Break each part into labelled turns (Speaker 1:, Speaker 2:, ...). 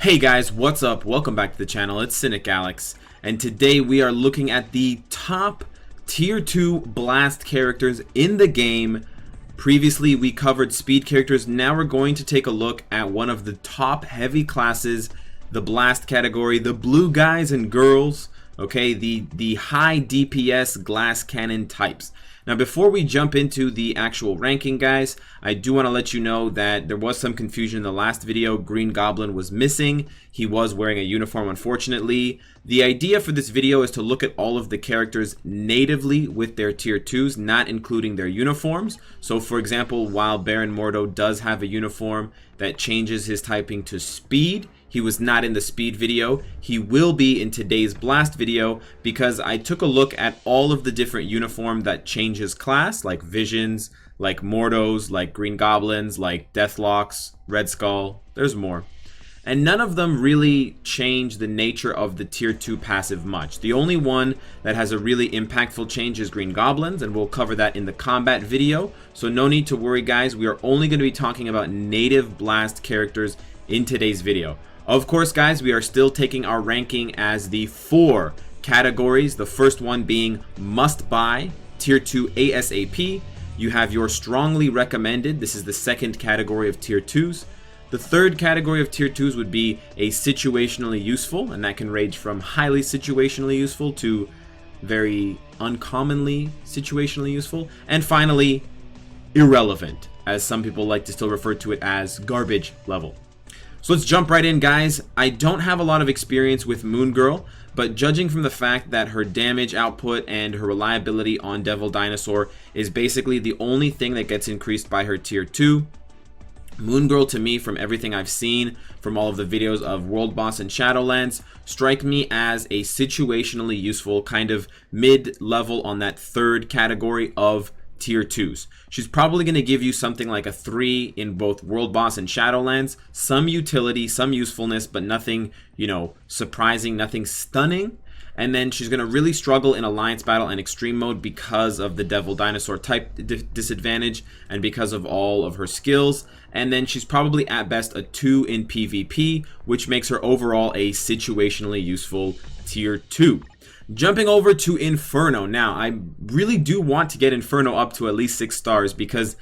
Speaker 1: Hey guys, what's up? Welcome back to the channel. It's Cynicalex, and today we are looking at the top tier 2 blast characters in the game. Previously we covered speed characters. Now we're going to take a look at one of the top heavy classes, the blast category, the blue guys and girls, okay, the high DPS glass cannon types. Now before we jump into the actual ranking, guys, I do want to let you know that there was some confusion in the last video. Green Goblin was missing. He was wearing a uniform, unfortunately. The idea for this video is to look at all of the characters natively with their tier 2s, not including their uniforms. So for example, while Baron Mordo does have a uniform that changes his typing to speed, he was not in the speed video. He will be in today's blast video because I took a look at all of the different uniform that changes class, like Visions, like Mordos, like Green Goblins, like Deathlocks, Red Skull. There's more. And none of them really change the nature of the tier 2 passive much. The only one that has a really impactful change is Green Goblins, and we'll cover that in the combat video. So no need to worry, guys. We are only going to be talking about native blast characters in today's video. Of course, guys, we are still taking our ranking as the 4 categories. The first one being must buy, tier 2 ASAP. You have your strongly recommended. This is the second category of tier 2s. The third category of tier 2s would be a situationally useful, and that can range from highly situationally useful to very uncommonly situationally useful. And finally, irrelevant, as some people like to still refer to it as garbage level. So let's jump right in, guys. I don't have a lot of experience with Moon Girl, but judging from the fact that her damage output and her reliability on Devil Dinosaur is basically the only thing that gets increased by her tier 2, Moon Girl, to me, from everything I've seen from all of the videos of World Boss and Shadowlands, strike me as a situationally useful kind of mid-level on that third category of tier 2s. She's probably going to give you something like a 3 in both World Boss and Shadowlands. Some utility, some usefulness, but nothing, you know, surprising, nothing stunning. And then she's going to really struggle in Alliance Battle and Extreme Mode because of the Devil Dinosaur type disadvantage and because of all of her skills. And then she's probably at best a 2 in PvP, which makes her overall a situationally useful tier 2. Jumping over to Inferno. Now, I really do want to get Inferno up to at least 6 stars because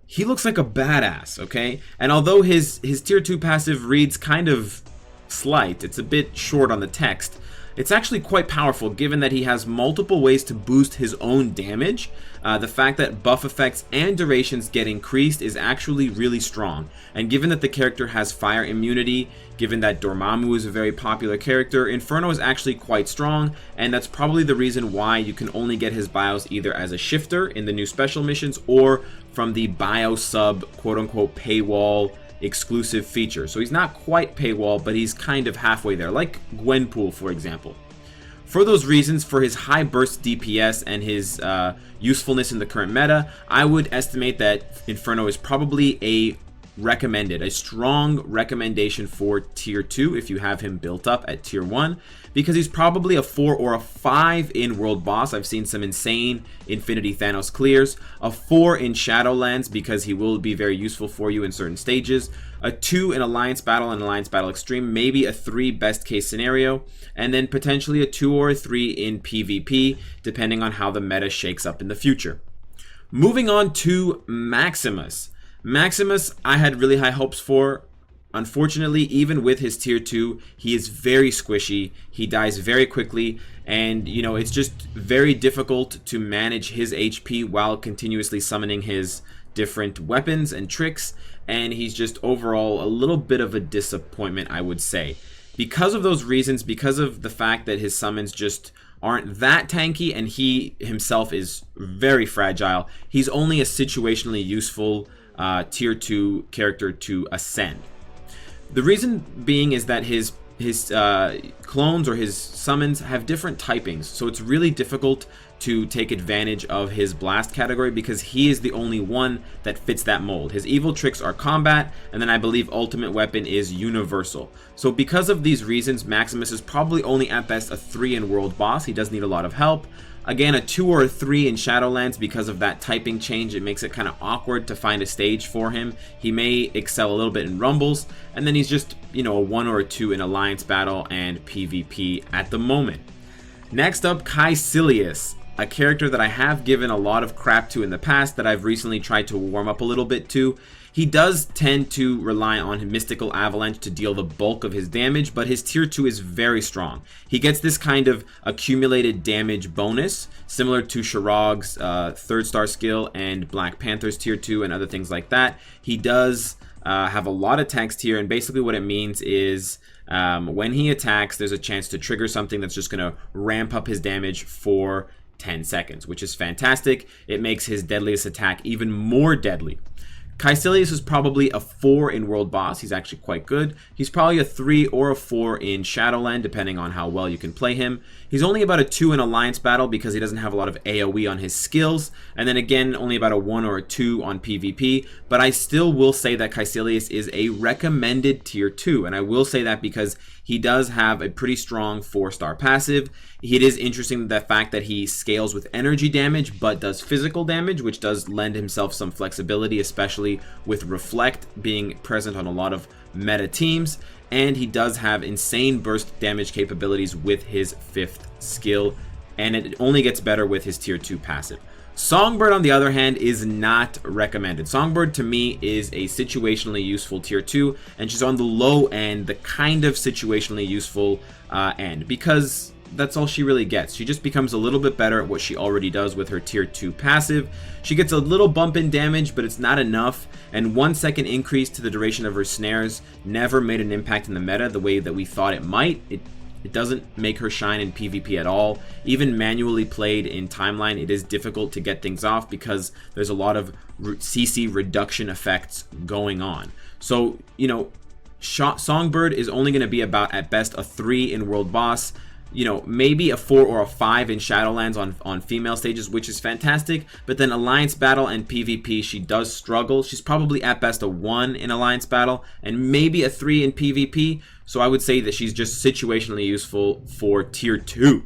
Speaker 1: he looks like a badass, okay? And although his tier 2 passive reads kind of slight, it's a bit short on the text, it's actually quite powerful given that he has multiple ways to boost his own damage. The fact that buff effects and durations get increased is actually really strong. And given that the character has fire immunity, given that Dormammu is a very popular character, Inferno is actually quite strong, and that's probably the reason why you can only get his bios either as a shifter in the new special missions or from the bio sub quote-unquote paywall exclusive feature. So he's not quite paywall, but he's kind of halfway there, like Gwenpool, for example. For those reasons, for his high burst DPS and his usefulness in the current meta, I would estimate that Inferno is probably a strong recommendation for tier 2 if you have him built up at tier 1, because he's probably a 4 or a 5 in World Boss. I've seen some insane Infinity Thanos clears. A 4 in Shadowlands because he will be very useful for you in certain stages. A 2 in Alliance Battle and Alliance Battle Extreme, maybe a 3 best case scenario, and then potentially a 2 or a 3 in PvP, depending on how the meta shakes up in the future. Moving on to Maximus. Maximus, I had really high hopes for. Unfortunately, even with his tier 2, he is very squishy. He dies very quickly, and you know, it's just very difficult to manage his HP while continuously summoning his different weapons and tricks, and he's just overall a little bit of a disappointment, I would say. Because of those reasons, because of the fact that his summons just aren't that tanky and he himself is very fragile, he's only a situationally useful tier 2 character to ascend. The reason being is that his clones or his summons have different typings, so it's really difficult to take advantage of his blast category because he is the only one that fits that mold. His evil tricks are combat, and then I believe ultimate weapon is universal. So because of these reasons, Maximus is probably only at best a 3 in world boss. He does need a lot of help. Again, a 2 or a 3 in Shadowlands because of that typing change. It makes it kind of awkward to find a stage for him. He may excel a little bit in Rumbles, and then he's just, you know, a 1 or a 2 in Alliance Battle and PvP at the moment. Next up, Chicilia, a character that I have given a lot of crap to in the past that I've recently tried to warm up a little bit to. He does tend to rely on Mystical Avalanche to deal the bulk of his damage, but his tier 2 is very strong. He gets this kind of accumulated damage bonus, similar to Sharog's 3rd star skill and Black Panther's tier 2 and other things like that. He does have a lot of text here, and basically what it means is when he attacks, there's a chance to trigger something that's just going to ramp up his damage for 10 seconds, which is fantastic. It makes his deadliest attack even more deadly. Chicilia is probably a 4 in World Boss. He's actually quite good. He's probably a 3 or a 4 in Shadowland, depending on how well you can play him. He's only about a 2 in Alliance Battle because he doesn't have a lot of AoE on his skills. And then again, only about a 1 or a 2 on PvP. But I still will say that Chicilia is a recommended tier 2. And I will say that because he does have a pretty strong 4-star passive. It is interesting the fact that he scales with energy damage but does physical damage, which does lend himself some flexibility, especially with Reflect being present on a lot of meta teams. And he does have insane burst damage capabilities with his 5th skill, and it only gets better with his tier 2 passive. Songbird, on the other hand, is not recommended. Songbird, to me, is a situationally useful tier 2, and she's on the low end, the kind of situationally useful end, because that's all she really gets. She just becomes a little bit better at what she already does with her tier 2 passive. She gets a little bump in damage, but it's not enough, and 1 second increase to the duration of her snares never made an impact in the meta the way that we thought it might. It doesn't make her shine in PvP at all. Even manually played in timeline, it is difficult to get things off because there's a lot of CC reduction effects going on. So, you know, Songbird is only going to be about, at best, a 3 in World Boss. You know, maybe a 4 or a 5 in Shadowlands on female stages, which is fantastic. But then Alliance Battle and PvP, she does struggle. She's probably at best a 1 in Alliance Battle and maybe a 3 in PvP. So I would say that she's just situationally useful for tier 2.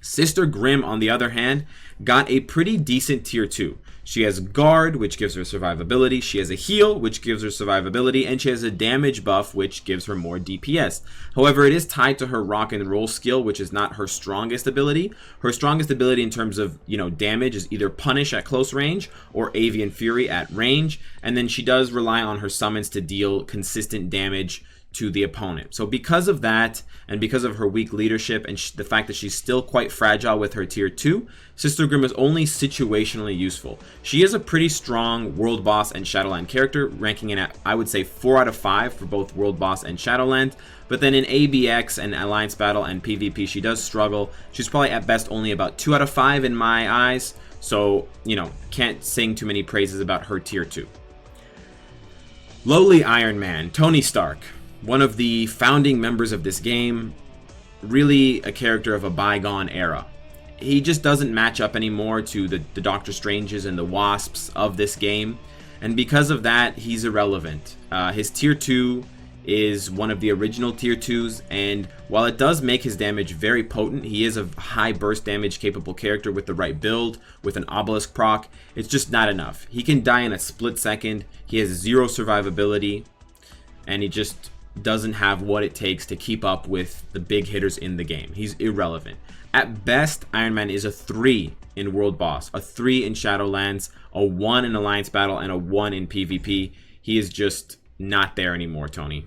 Speaker 1: Sister Grimm, on the other hand, got a pretty decent tier 2. She has Guard, which gives her survivability. She has a Heal, which gives her survivability. And she has a Damage buff, which gives her more DPS. However, it is tied to her Rock and Roll skill, which is not her strongest ability. Her strongest ability in terms of, you know, damage is either Punish at close range or Avian Fury at range. And then she does rely on her summons to deal consistent damage to the opponent. So because of that, and because of her weak leadership and the fact that she's still quite fragile with her tier 2, Sister Grimm is only situationally useful. She is a pretty strong World Boss and Shadowland character, ranking in at, I would say, 4 out of 5 for both World Boss and Shadowland. But then in ABX and Alliance Battle and PvP, she does struggle. She's probably at best only about 2 out of 5 in my eyes. So, you know, can't sing too many praises about her tier 2. Lowly Iron Man, Tony Stark. One of the founding members of this game, really a character of a bygone era. He just doesn't match up anymore to the Doctor Stranges and the Wasps of this game, and because of that, he's irrelevant. His tier 2 is one of the original tier 2s, and while it does make his damage very potent, he is a high burst damage capable character with the right build, with an obelisk proc. It's just not enough. He can die in a split second, he has 0 survivability, and he just doesn't have what it takes to keep up with the big hitters in the game. He's irrelevant. At best, Iron Man is a 3 in World Boss, a 3 in Shadowlands, a 1 in Alliance Battle, and a 1 in PvP. He is just not there anymore, Tony.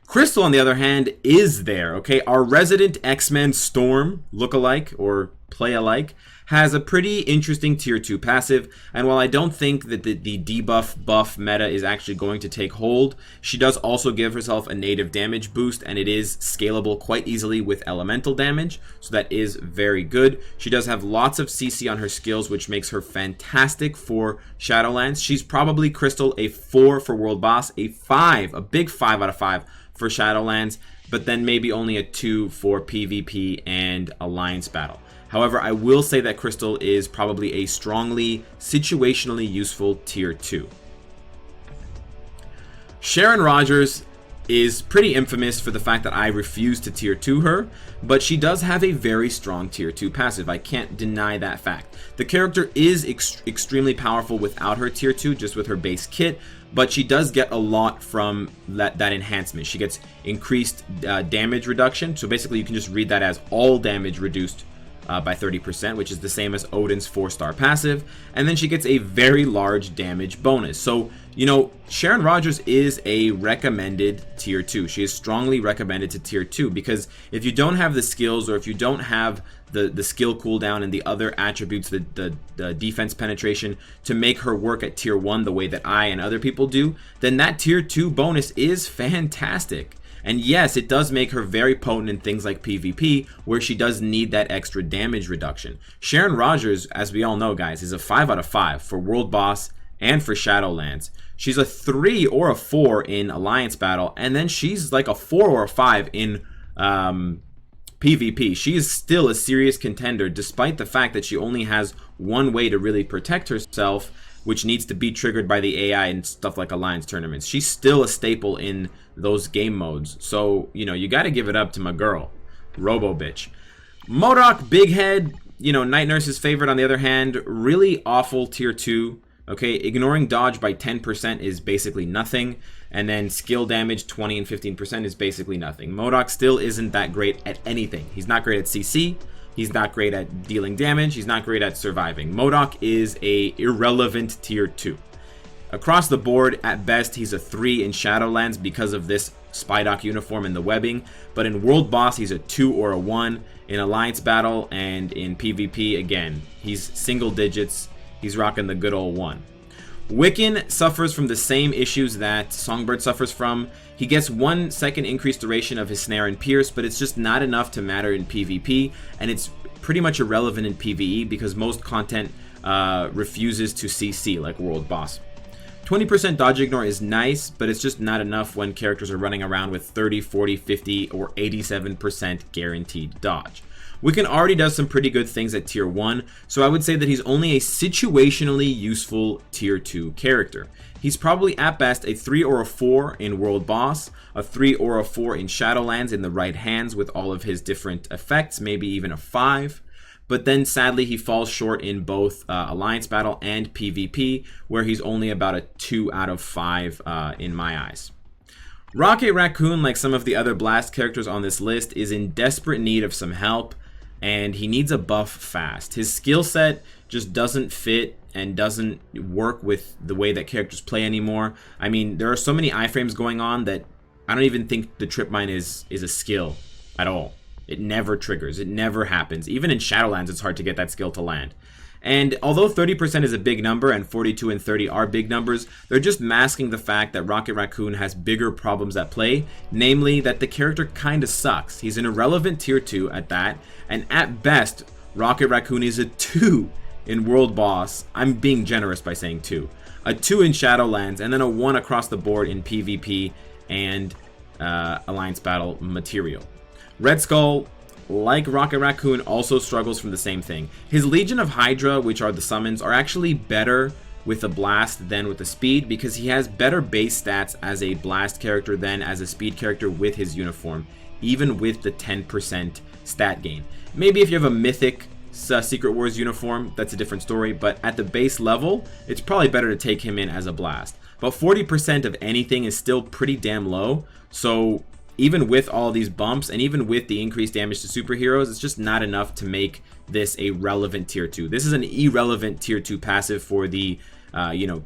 Speaker 1: Crystal, on the other hand, is there, okay? Our resident X-Men Storm lookalike, or play-alike, has a pretty interesting tier 2 passive, and while I don't think that the debuff buff meta is actually going to take hold, she does also give herself a native damage boost, and it is scalable quite easily with elemental damage, so that is very good. She does have lots of CC on her skills, which makes her fantastic for Shadowlands. She's probably, Crystal, a 4 for World Boss, a 5, a big 5 out of 5 for Shadowlands, but then maybe only a 2 for PvP and Alliance Battle. However, I will say that Crystal is probably a strongly situationally useful tier 2. Sharon Rogers is pretty infamous for the fact that I refuse to tier 2 her, but she does have a very strong tier 2 passive. I can't deny that fact. The character is extremely powerful without her tier 2, just with her base kit, but she does get a lot from that enhancement. She gets increased damage reduction, so basically you can just read that as all damage reduced by 30%, which is the same as Odin's 4-star passive, and then she gets a very large damage bonus. So, you know, Sharon Rogers is a recommended tier 2. She is strongly recommended to tier 2 because if you don't have the skills, or if you don't have the skill cooldown and the other attributes, the defense penetration to make her work at tier 1 the way that I and other people do, then that tier 2 bonus is fantastic. And yes, it does make her very potent in things like PvP, where she does need that extra damage reduction. Sharon Rogers, as we all know, guys, is a 5 out of 5 for World Boss and for Shadowlands. She's a 3 or a 4 in Alliance Battle, and then she's like a 4 or a 5 in PvP. She is still a serious contender, despite the fact that she only has one way to really protect herself, which needs to be triggered by the AI and stuff like Alliance tournaments. She's still a staple in those game modes. So, you know, you got to give it up to my girl, Robo Bitch. MODOK, big head, you know, Night Nurse's favorite on the other hand, really awful tier 2. Okay, ignoring dodge by 10% is basically nothing, and then skill damage 20 and 15% is basically nothing. MODOK still isn't that great at anything. He's not great at CC. He's not great at dealing damage. He's not great at surviving. MODOK is a irrelevant tier 2. Across the board, at best, he's a 3 in Shadowlands because of this Spydock uniform and the webbing. But in World Boss, he's a 2 or a 1. In Alliance Battle and in PvP, again, he's single digits. He's rocking the good old 1. Wiccan suffers from the same issues that Songbird suffers from. He gets 1 second increased duration of his snare and pierce, but it's just not enough to matter in PvP, and it's pretty much irrelevant in PvE because most content refuses to CC, like World Boss. 20% dodge ignore is nice, but it's just not enough when characters are running around with 30, 40, 50, or 87% guaranteed dodge. Wiccan already does some pretty good things at tier 1, so I would say that he's only a situationally useful tier 2 character. He's probably at best a 3 or a 4 in World Boss, a 3 or a 4 in Shadowlands in the right hands with all of his different effects, maybe even a 5. But then sadly he falls short in both Alliance Battle and PvP, where he's only about a 2 out of 5 in my eyes. Rocket Raccoon, like some of the other Blast characters on this list, is in desperate need of some help, and he needs a buff fast. His skill set just doesn't fit and doesn't work with the way that characters play anymore. I mean, there are so many iframes going on that I don't even think the trip mine is a skill at all. It never triggers. It never happens. Even in Shadowlands, it's hard to get that skill to land. And although 30% is a big number and 42 and 30 are big numbers, they're just masking the fact that Rocket Raccoon has bigger problems at play, namely that the character kinda sucks. He's an irrelevant tier 2 at that, and at best, Rocket Raccoon is a 2 in World Boss. I'm being generous by saying 2. A 2 in Shadowlands, and then a 1 across the board in PvP and Alliance Battle material. Red Skull, like Rocket Raccoon, also struggles from the same thing. His Legion of Hydra, which are the summons, are actually better with the Blast than with the Speed because he has better base stats as a Blast character than as a Speed character with his uniform, even with the 10% stat gain. Maybe if you have a Mythic Secret Wars uniform, that's a different story, but at the base level, it's probably better to take him in as a Blast. But 40% of anything is still pretty damn low, so even with all these bumps and even with the increased damage to superheroes, it's just not enough to make this a relevant tier 2. This is an irrelevant tier 2 passive for the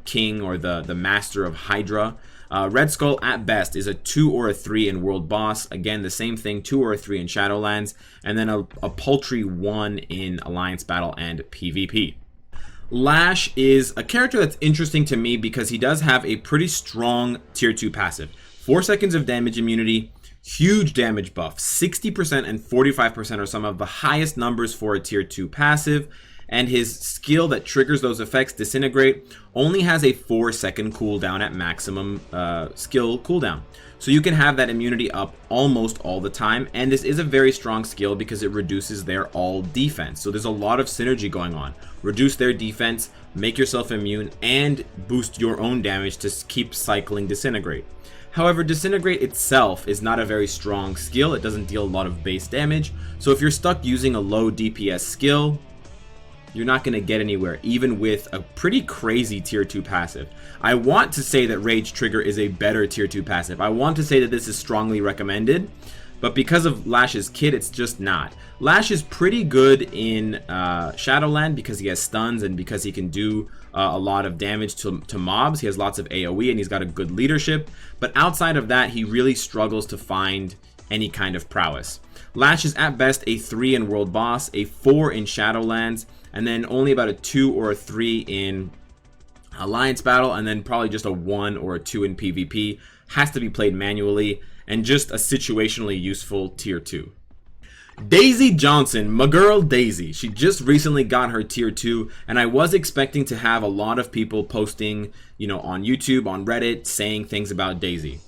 Speaker 1: king or the master of Hydra. Red Skull at best is a 2 or a 3 in World Boss. Again, the same thing, 2 or a 3 in Shadowlands, and then a paltry 1 in Alliance Battle and PvP. Lash is a character that's interesting to me because he does have a pretty strong tier 2 passive. 4 seconds of damage immunity, huge damage buff, 60% and 45% are some of the highest numbers for a tier 2 passive, and his skill that triggers those effects, Disintegrate, only has a 4-second cooldown at maximum skill cooldown. So you can have that immunity up almost all the time, and this is a very strong skill because it reduces their all defense. So there's a lot of synergy going on. Reduce their defense, make yourself immune, and boost your own damage to keep cycling Disintegrate. However, Disintegrate itself is not a very strong skill. It doesn't deal a lot of base damage. So if you're stuck using a low DPS skill, you're not going to get anywhere, even with a pretty crazy tier 2 passive. I want to say that Rage Trigger is a better tier 2 passive. I want to say that this is strongly recommended, but because of Lash's kit, it's just not. Lash is pretty good in Shadowland because he has stuns and because he can do a lot of damage to mobs. He has lots of AoE and he's got a good leadership, but outside of that, he really struggles to find any kind of prowess. Lash is at best a 3 in World Boss, a 4 in Shadowlands, and then only about a 2 or a 3 in Alliance Battle, and then probably just a 1 or a 2 in PvP. Has to be played manually, and just a situationally useful tier 2. Daisy Johnson, my girl Daisy. She just recently got her tier 2, and I was expecting to have a lot of people posting, on YouTube, on Reddit, saying things about Daisy.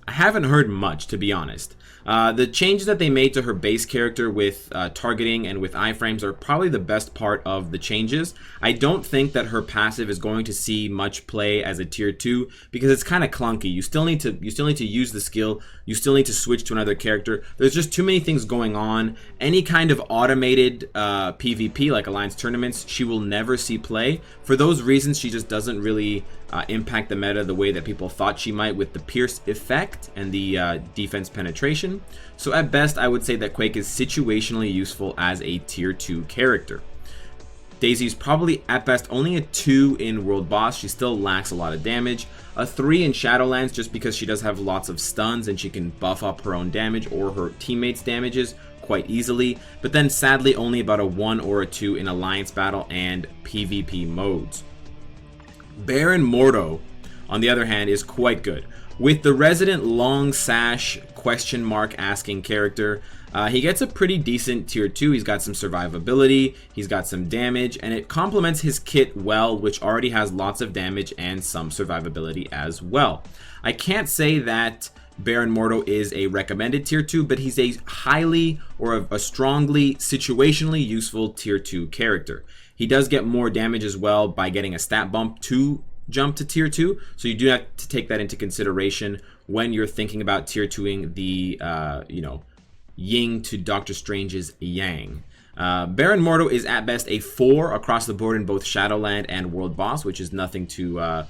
Speaker 1: I haven't heard much, to be honest. The changes that they made to her base character with targeting and with iframes are probably the best part of the changes. I don't think that her passive is going to see much play as a tier 2 because it's kind of clunky. You still need to use the skill. You still need to switch to another character. There's just too many things going on. Any kind of automated PvP like Alliance tournaments, she will never see play. For those reasons, she just doesn't really impact the meta the way that people thought she might with the Pierce effect and the defense penetration. So at best, I would say that Quake is situationally useful as a tier 2 character. Daisy's probably at best only a 2 in World Boss. She still lacks a lot of damage. A 3 in Shadowlands just because she does have lots of stuns and she can buff up her own damage or her teammates' damages quite easily. But then sadly only about a 1 or a 2 in Alliance Battle and PvP modes. Baron Mordo, on the other hand, is quite good. With the resident long sash question mark asking character, he gets a pretty decent tier 2. He's got some survivability, he's got some damage, and it complements his kit well, which already has lots of damage and some survivability as well. I can't say that Baron Mordo is a recommended tier 2, but he's a highly or a strongly situationally useful tier 2 character. He does get more damage as well by getting a stat bump to jump to tier 2, so you do have to take that into consideration when you're thinking about tier 2ing the Ying to Doctor Strange's Yang. Baron Mordo is at best a 4 across the board in both Shadowland and World Boss, which is nothing to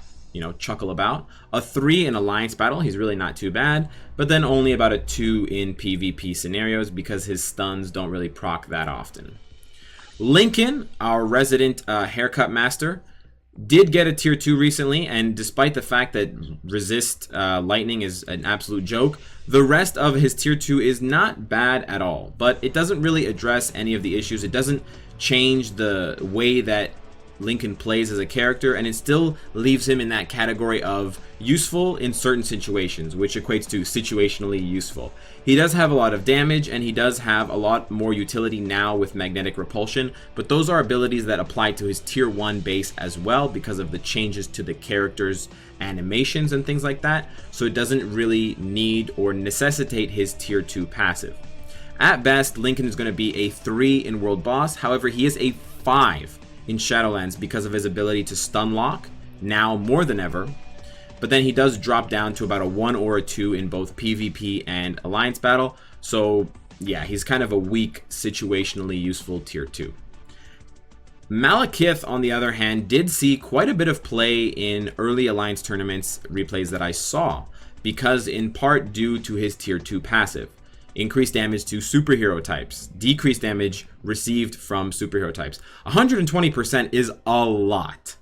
Speaker 1: chuckle about. A 3 in Alliance Battle, he's really not too bad, but then only about a 2 in PvP scenarios because his stuns don't really proc that often. Lincoln, our resident haircut master, did get a tier 2 recently, and despite the fact that resist lightning is an absolute joke, the rest of his tier 2 is not bad at all, but it doesn't really address any of the issues. It doesn't change the way that Lincoln plays as a character, and it still leaves him in that category of useful in certain situations, which equates to situationally useful. He does have a lot of damage, and he does have a lot more utility now with magnetic repulsion, but those are abilities that apply to his tier 1 base as well because of the changes to the character's animations and things like that, so it doesn't really need or necessitate his tier 2 passive. At best, Lincoln is going to be a 3 in World Boss, however he is a 5 in Shadowlands because of his ability to stun lock, now more than ever, but then he does drop down to about a 1 or a 2 in both PvP and Alliance Battle, so yeah, he's kind of a weak, situationally useful tier 2. Malekith, on the other hand, did see quite a bit of play in early Alliance tournaments replays that I saw, because in part due to his tier 2 passive. Increased damage to superhero types, decreased damage received from superhero types. 120% is a lot.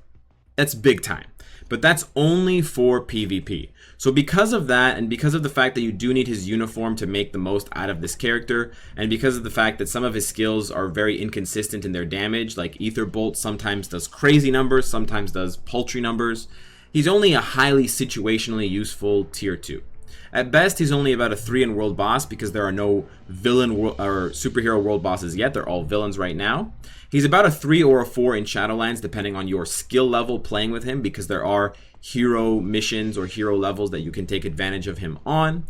Speaker 1: That's big time. But that's only for PvP. So because of that, and because of the fact that you do need his uniform to make the most out of this character, and because of the fact that some of his skills are very inconsistent in their damage, like Ether Bolt sometimes does crazy numbers, sometimes does paltry numbers, he's only a highly situationally useful tier 2. At best, he's only about a 3 in world boss because there are no villain or superhero world bosses yet. They're all villains right now. He's about a 3 or a 4 in Shadowlands depending on your skill level playing with him, because there are hero missions or hero levels that you can take advantage of him on.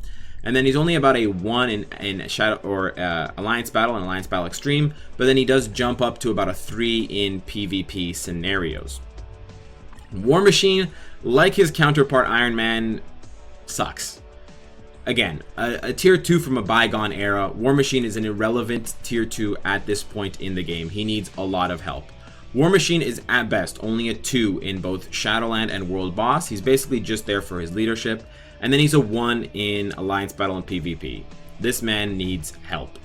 Speaker 1: And then he's only about a 1 in Shadow or Alliance Battle and Alliance Battle Extreme, but then he does jump up to about a 3 in PvP scenarios. War Machine, like his counterpart Iron Man, sucks. Again, a tier 2 from a bygone era. War Machine is an irrelevant tier 2 at this point in the game. He needs a lot of help. War Machine is at best only a 2 in both Shadowland and World Boss. He's basically just there for his leadership. And then he's a 1 in Alliance Battle and PvP. This man needs help.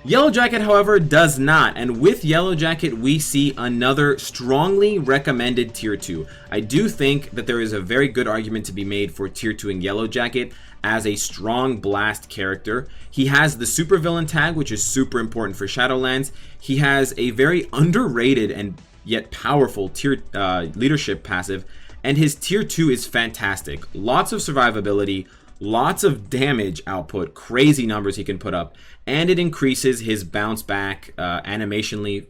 Speaker 1: Yellowjacket, however, does not. And with Yellowjacket, we see another strongly recommended tier 2. I do think that there is a very good argument to be made for tier 2ing Yellowjacket as a strong blast character. He has the supervillain tag, which is super important for Shadowlands. He has a very underrated and yet powerful tier leadership passive. And his tier 2 is fantastic. Lots of survivability, lots of damage output, crazy numbers he can put up, and it increases his bounce back, animationally,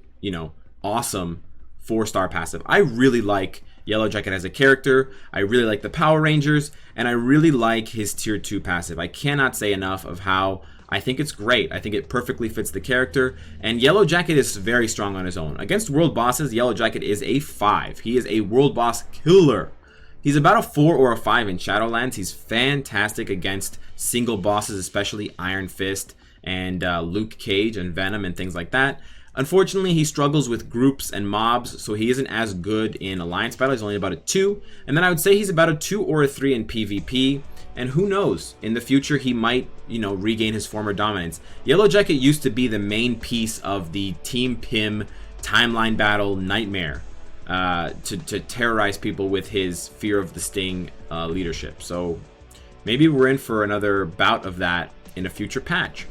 Speaker 1: awesome 4-star passive. I really like Yellowjacket as a character. I really like the Power Rangers, and I really like his tier 2 passive. I cannot say enough of how I think it's great. I think it perfectly fits the character, and Yellowjacket is very strong on his own. Against world bosses, Yellowjacket is a 5. He is a world boss killer. He's about a 4 or a 5 in Shadowlands. He's fantastic against single bosses, especially Iron Fist and Luke Cage and Venom and things like that. Unfortunately, he struggles with groups and mobs, so he isn't as good in Alliance Battle. He's only about a 2. And then I would say he's about a 2 or a 3 in PvP. And who knows, in the future he might, regain his former dominance. Yellowjacket used to be the main piece of the Team Pym timeline battle nightmare to terrorize people with his Fear of the Sting leadership. So maybe we're in for another bout of that in a future patch.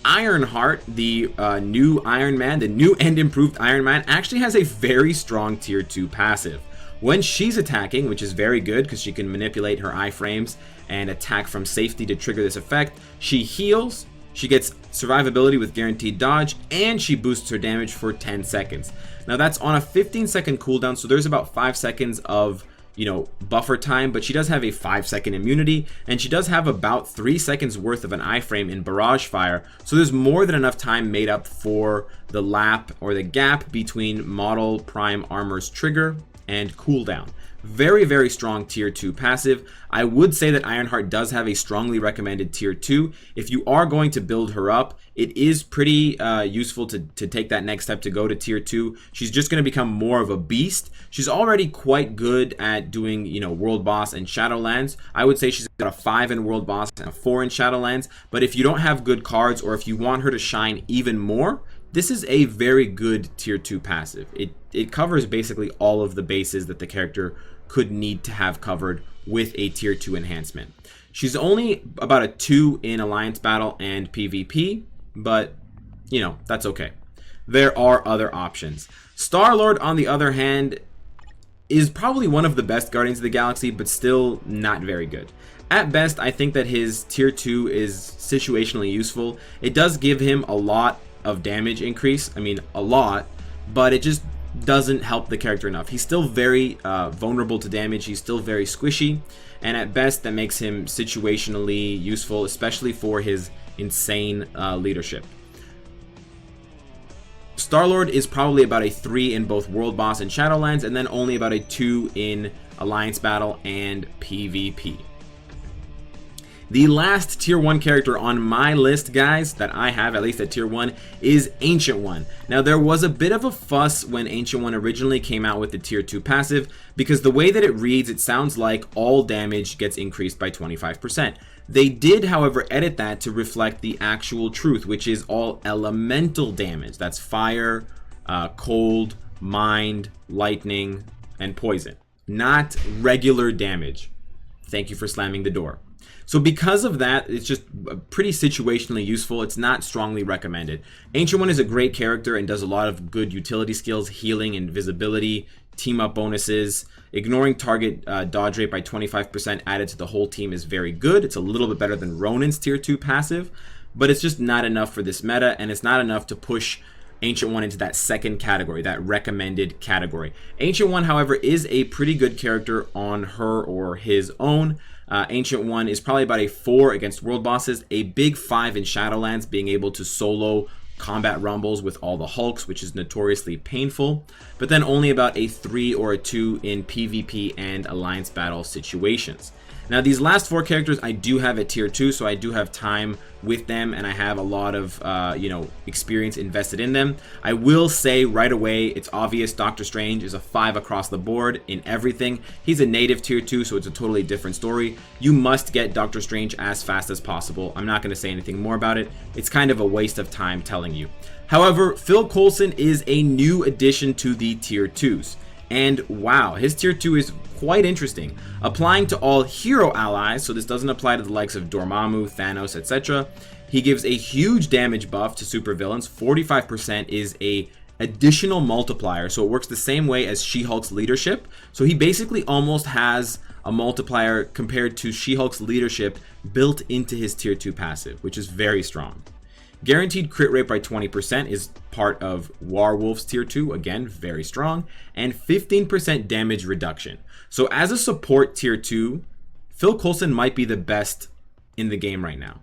Speaker 1: Ironheart, the new Iron Man, the new and improved Iron Man, actually has a very strong tier 2 passive. When she's attacking, which is very good because she can manipulate her iframes and attack from safety to trigger this effect, she heals, she gets survivability with guaranteed dodge, and she boosts her damage for 10 seconds. Now that's on a 15-second cooldown, so there's about 5 seconds of buffer time, but she does have a 5-second immunity, and she does have about 3 seconds worth of an iframe in barrage fire, so there's more than enough time made up for the lap or the gap between model prime armor's trigger and cooldown. Very, very strong tier 2 passive. I would say that Ironheart does have a strongly recommended tier 2. If you are going to build her up, it is pretty useful to take that next step to go to tier 2. She's just going to become more of a beast. She's already quite good at doing, World Boss and Shadowlands. I would say she's got a 5 in World Boss and a 4 in Shadowlands. But if you don't have good cards, or if you want her to shine even more, this is a very good tier 2 passive. It covers basically all of the bases that the character could need to have covered with a tier 2 enhancement. She's only about a 2 in Alliance Battle and PvP, but that's okay. There are other options. Starlord, on the other hand, is probably one of the best Guardians of the Galaxy, but still not very good. At best, I think that his tier 2 is situationally useful. It does give him a lot of damage increase. I mean, a lot, but it just doesn't help the character enough. He's still very vulnerable to damage. He's still very squishy, and at best that makes him situationally useful, especially for his insane leadership. Starlord is probably about a 3 in both World Boss and Shadowlands, and then only about a 2 in Alliance Battle and PvP. The last tier 1 character on my list, guys, that I have, at least at tier 1, is AncientOne. Now, there was a bit of a fuss when AncientOne originally came out with the tier 2 passive, because the way that it reads, it sounds like all damage gets increased by 25%. They did, however, edit that to reflect the actual truth, which is all elemental damage. That's fire, cold, mind, lightning, and poison. Not regular damage. Thank you for slamming the door. So because of that, it's just pretty situationally useful. It's not strongly recommended. AncientOne is a great character and does a lot of good utility skills, healing, invisibility, team up bonuses. Ignoring target dodge rate by 25% added to the whole team is very good. It's a little bit better than Ronin's tier 2 passive, but it's just not enough for this meta, and it's not enough to push Ancient One into that second category, that recommended category. Ancient One, however, is a pretty good character on her or his own. Ancient One is probably about a 4 against world bosses, a big 5 in Shadowlands, being able to solo combat rumbles with all the Hulks, which is notoriously painful, but then only about a 3 or a 2 in PvP and alliance battle situations. Now, these last 4 characters I do have at tier 2, so I do have time with them, and I have a lot of experience invested in them. I will say right away, it's obvious Doctor Strange is a 5 across the board in everything. He's a native tier 2, so it's a totally different story. You must get Doctor Strange as fast as possible. I'm not going to say anything more about it. It's kind of a waste of time telling you. However, Phil Coulson is a new addition to the tier 2s. And wow, his tier 2 is quite interesting. Applying to all hero allies, so this doesn't apply to the likes of Dormammu, Thanos, etc. He gives a huge damage buff to supervillains. 45% is a additional multiplier, so it works the same way as She-Hulk's leadership. So he basically almost has a multiplier compared to She-Hulk's leadership built into his tier 2 passive, which is very strong. Guaranteed crit rate by 20% is part of Warwolf's tier 2, again, very strong, and 15% damage reduction. So as a support tier 2, Phil Coulson might be the best in the game right now.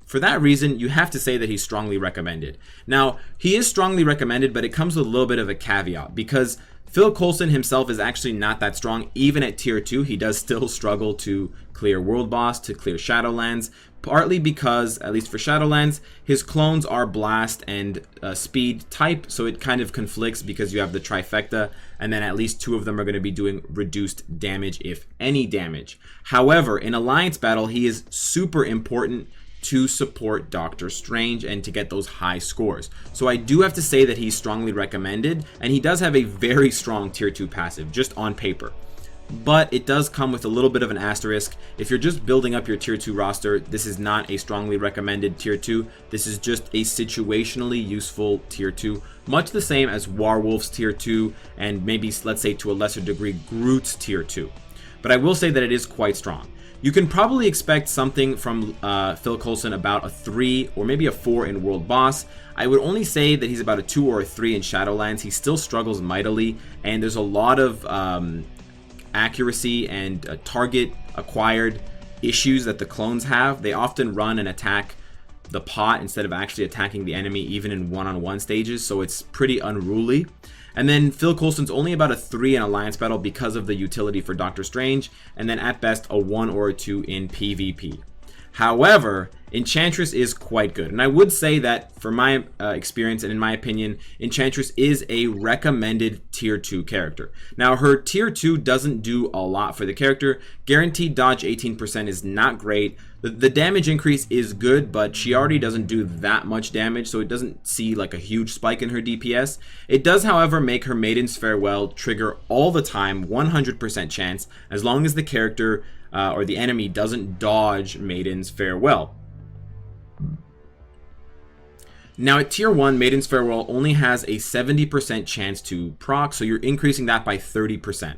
Speaker 1: For that reason, you have to say that he's strongly recommended. Now, he is strongly recommended, but it comes with a little bit of a caveat, because Phil Coulson himself is actually not that strong. Even at tier 2, he does still struggle to clear World Boss, to clear Shadowlands, partly because, at least for Shadowlands, his clones are Blast and Speed type, so it kind of conflicts because you have the trifecta, and then at least 2 of them are going to be doing reduced damage, if any damage. However, in Alliance Battle, he is super important to support Doctor Strange and to get those high scores. So I do have to say that he's strongly recommended, and he does have a very strong tier 2 passive, just on paper. But it does come with a little bit of an asterisk. If you're just building up your tier 2 roster, this is not a strongly recommended tier 2. This is just a situationally useful tier 2, much the same as Warwolf's tier 2 and maybe, let's say to a lesser degree, Groot's tier 2. But I will say that it is quite strong. You can probably expect something from Phil Coulson about a 3 or maybe a 4 in World Boss. I would only say that he's about a 2 or a 3 in Shadowlands. He still struggles mightily, and there's a lot of accuracy and target acquired issues that the clones have. They often run and attack the pot instead of actually attacking the enemy, even in one-on-one stages, so it's pretty unruly. And then Phil Coulson's only about a 3 in Alliance Battle because of the utility for Doctor Strange, and then at best a 1 or a 2 in PvP. However, Enchantress is quite good, and I would say that for my experience and in my opinion, Enchantress is a recommended tier 2 character. Now, her tier 2 doesn't do a lot for the character. Guaranteed dodge 18% is not great. The damage increase is good, but she already doesn't do that much damage, so it doesn't see like a huge spike in her DPS. It does, however, make her Maiden's Farewell trigger all the time, 100% chance, as long as the character or the enemy doesn't dodge Maiden's Farewell. Now at tier 1, Maiden's Farewell only has a 70% chance to proc, so you're increasing that by 30%.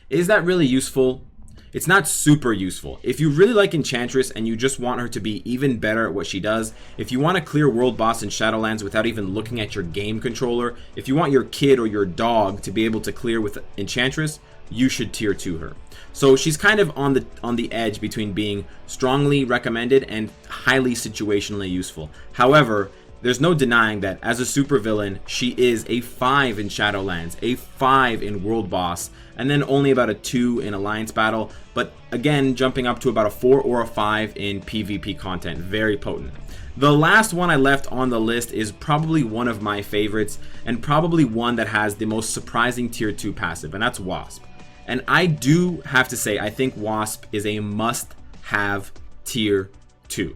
Speaker 1: Is that really useful? It's not super useful. If you really like Enchantress and you just want her to be even better at what she does, if you want to clear World Boss in Shadowlands without even looking at your game controller, if you want your kid or your dog to be able to clear with Enchantress, you should tier 2 her. So she's kind of on the edge between being strongly recommended and highly situationally useful. However, there's no denying that as a supervillain, she is a 5 in Shadowlands, a 5 in World Boss, and then only about a 2 in Alliance Battle, but again, jumping up to about a 4 or a 5 in PvP content. Very potent. The last one I left on the list is probably one of my favorites, and probably one that has the most surprising tier 2 passive, and that's Wasp. And I do have to say, I think Wasp is a must-have tier 2.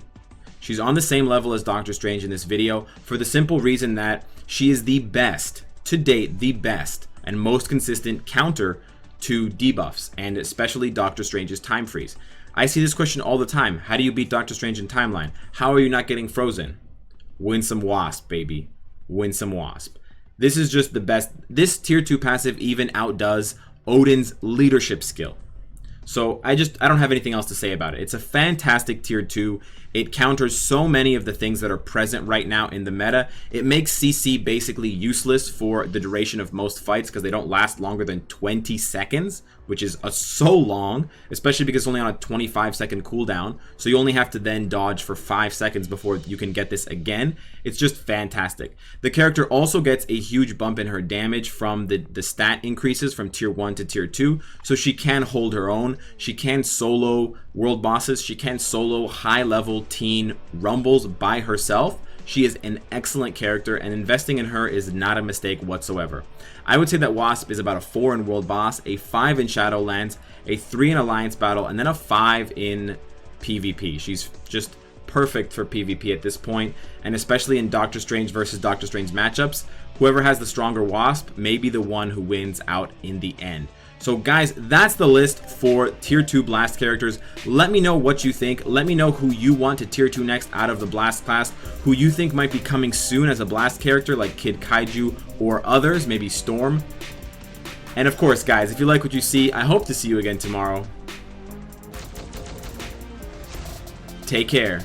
Speaker 1: She's on the same level as Doctor Strange in this video for the simple reason that she is the best, to date, the best and most consistent counter to debuffs, and especially Doctor Strange's time freeze. I see this question all the time. How do you beat Doctor Strange in timeline? How are you not getting frozen? Win some Wasp, baby. Win some Wasp. This is just the best. This tier 2 passive even outdoes Odin's leadership skill. So I don't have anything else to say about it. It's a fantastic tier 2. It counters so many of the things that are present right now in the meta. It makes CC basically useless for the duration of most fights because they don't last longer than 20 seconds, which is so long, especially because it's only on a 25-second cooldown. So you only have to then dodge for 5 seconds before you can get this again. It's just fantastic. The character also gets a huge bump in her damage from the stat increases from tier 1 to tier 2. So she can hold her own. She can solo world bosses. She can solo high-level teen rumbles by herself. She is an excellent character, and investing in her is not a mistake whatsoever. I would say that Wasp is about a 4 in World Boss, a 5 in Shadowlands, a 3 in Alliance Battle, and then a 5 in PvP. She's just perfect for PvP at this point, and especially in Doctor Strange versus Doctor Strange matchups. Whoever has the stronger Wasp may be the one who wins out in the end. So guys, that's the list for tier 2 Blast characters. Let me know what you think. Let me know who you want to tier 2 next out of the Blast class, who you think might be coming soon as a Blast character like Kid Kaiju or others, maybe Storm. And of course guys, if you like what you see, I hope to see you again tomorrow. Take care.